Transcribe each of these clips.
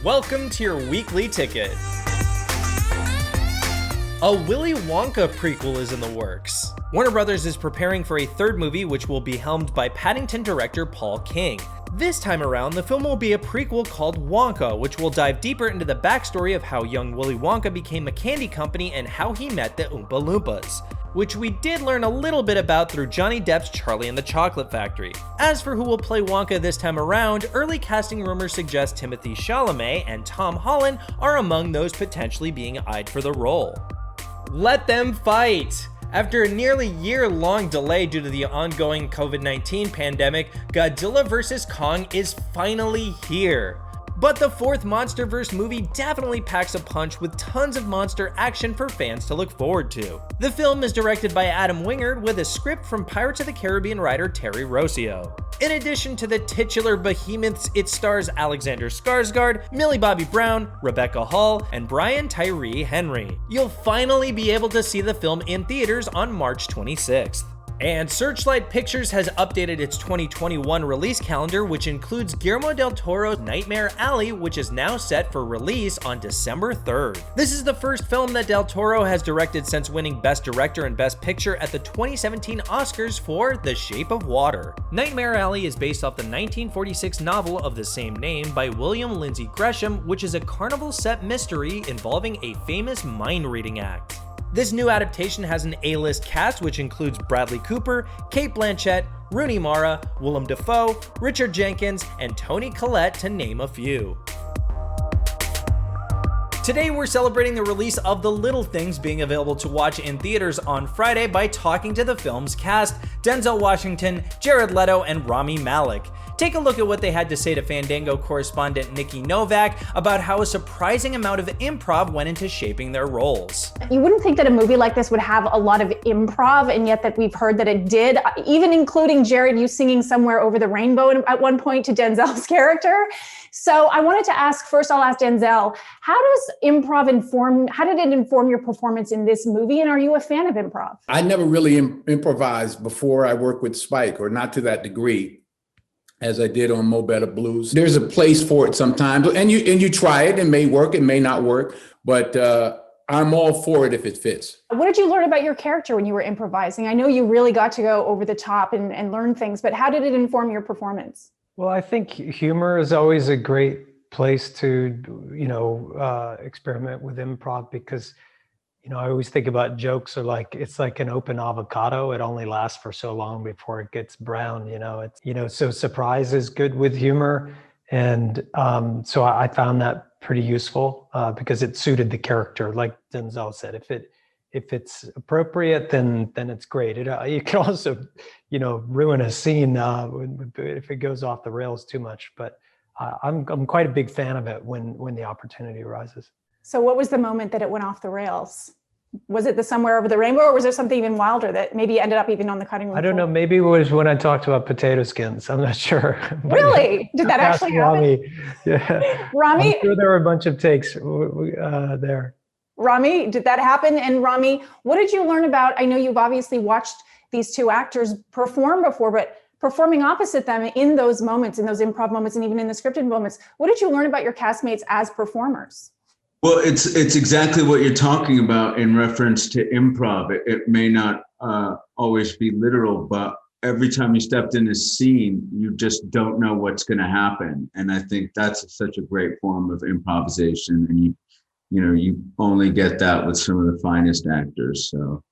Welcome to your weekly ticket. A Willy Wonka prequel is in the works. Warner Brothers is preparing for a third movie which will be helmed by Paddington director Paul King. This time around, the film will be a prequel called Wonka, which will dive deeper into the backstory of how young Willy Wonka became a candy company and how he met the Oompa Loompas, which we did learn a little bit about through Johnny Depp's Charlie and the Chocolate Factory. As for who will play Wonka this time around, early casting rumors suggest Timothée Chalamet and Tom Holland are among those potentially being eyed for the role. Let them fight! After a nearly year-long delay due to the ongoing COVID-19 pandemic, Godzilla vs. Kong is finally here. But the fourth MonsterVerse movie definitely packs a punch with tons of monster action for fans to look forward to. The film is directed by Adam Wingard with a script from Pirates of the Caribbean writer Terry Rossio. In addition to the titular behemoths, it stars Alexander Skarsgård, Millie Bobby Brown, Rebecca Hall, and Brian Tyree Henry. You'll finally be able to see the film in theaters on March 26th. And Searchlight Pictures has updated its 2021 release calendar, which includes Guillermo del Toro's Nightmare Alley, which is now set for release on December 3rd. This is the first film that del Toro has directed since winning Best Director and Best Picture at the 2017 Oscars for The Shape of Water. Nightmare Alley is based off the 1946 novel of the same name by William Lindsay Gresham, which is a carnival-set mystery involving a famous mind-reading act. This new adaptation has an A-list cast which includes Bradley Cooper, Cate Blanchett, Rooney Mara, Willem Dafoe, Richard Jenkins, and Toni Collette to name a few. Today we're celebrating the release of The Little Things being available to watch in theaters on Friday by talking to the film's cast, Denzel Washington, Jared Leto, and Rami Malek. Take a look at what they had to say to Fandango correspondent Nikki Novak about how a surprising amount of improv went into shaping their roles. You wouldn't think that a movie like this would have a lot of improv, and yet that we've heard that it did, even including Jared, you singing Somewhere Over the Rainbow at one point to Denzel's character. So I wanted to ask, first I'll ask Denzel, how did it inform your performance in this movie, and are you a fan of improv? I never really improvised before I worked with Spike, or not to that degree as I did on Mo Better Blues. There's a place for it sometimes, and you try it. It may work, it may not work, but I'm all for it if it fits. What did you learn about your character when you were improvising? I know you really got to go over the top and learn things, but how did it inform your performance? Well, I think humor is always a great place to, experiment with improv because, I always think about jokes are it's like an open avocado. It only lasts for so long before it gets brown, so surprise is good with humor. And so I found that pretty useful because it suited the character. Like Denzel said, if it's appropriate, then it's great. You can also, ruin a scene if it goes off the rails too much. But I'm quite a big fan of it when the opportunity arises. So what was the moment that it went off the rails? Was it the Somewhere Over the Rainbow, or was there something even wilder that maybe ended up even on the cutting room? I don't know. Maybe it was when I talked about potato skins. I'm not sure. Really? Did that actually happen? Rami. Yeah. Rami? I'm sure there were a bunch of takes there. Rami, did that happen? And Rami, what did you learn about, I know you've obviously watched these two actors perform before, but performing opposite them in those moments, in those improv moments, and even in the scripted moments, what did you learn about your castmates as performers? Well, it's exactly what you're talking about in reference to improv. It may not always be literal, but every time you stepped in a scene, you just don't know what's going to happen. And I think that's such a great form of improvisation. And you only get that with some of the finest actors. So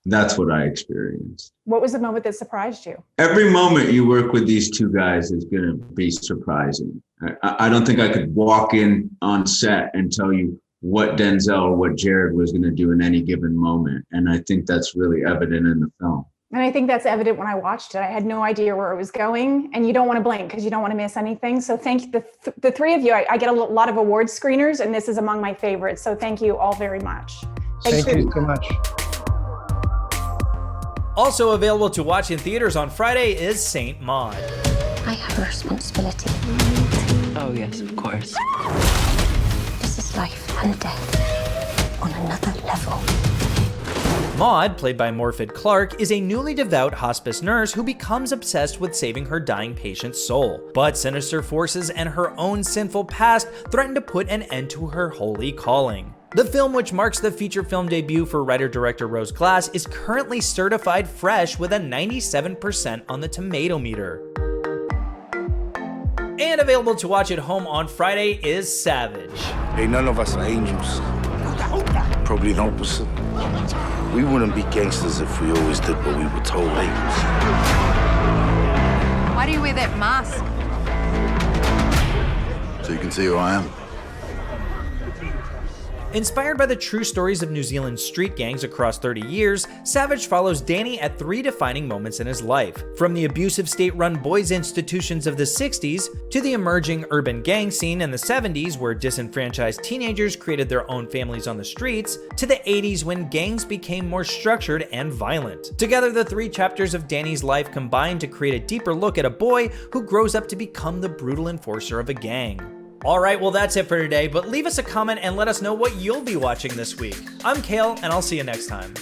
that's what I experienced. What was the moment that surprised you? Every moment you work with these two guys is going to be surprising. I don't think I could walk in on set and tell you what Denzel or what Jared was going to do in any given moment. And I think that's really evident in the film. And I think that's evident when I watched it. I had no idea where it was going, and you don't want to blink because you don't want to miss anything. So thank the three of you. I get a lot of award screeners, and this is among my favorites. So thank you all very much. Thank you so much. Also available to watch in theaters on Friday is Saint Maud. I have a responsibility. Oh yes, of course. This is life and death on another level. Maud, played by Morfydd Clark, is a newly devout hospice nurse who becomes obsessed with saving her dying patient's soul. But sinister forces and her own sinful past threaten to put an end to her holy calling. The film, which marks the feature film debut for writer-director Rose Glass, is currently certified fresh with a 97% on the tomato meter. And available to watch at home on Friday is Savage. Hey, none of us are angels. Probably the opposite. We wouldn't be gangsters if we always did what we were told. Why do you wear that mask? So you can see who I am. Inspired by the true stories of New Zealand's street gangs across 30 years, Savage follows Danny at 3 defining moments in his life. From the abusive state-run boys' institutions of the 60s, to the emerging urban gang scene in the 70s where disenfranchised teenagers created their own families on the streets, to the 80s when gangs became more structured and violent. Together, the 3 chapters of Danny's life combine to create a deeper look at a boy who grows up to become the brutal enforcer of a gang. Alright, well that's it for today, but leave us a comment and let us know what you'll be watching this week. I'm Khail, and I'll see you next time.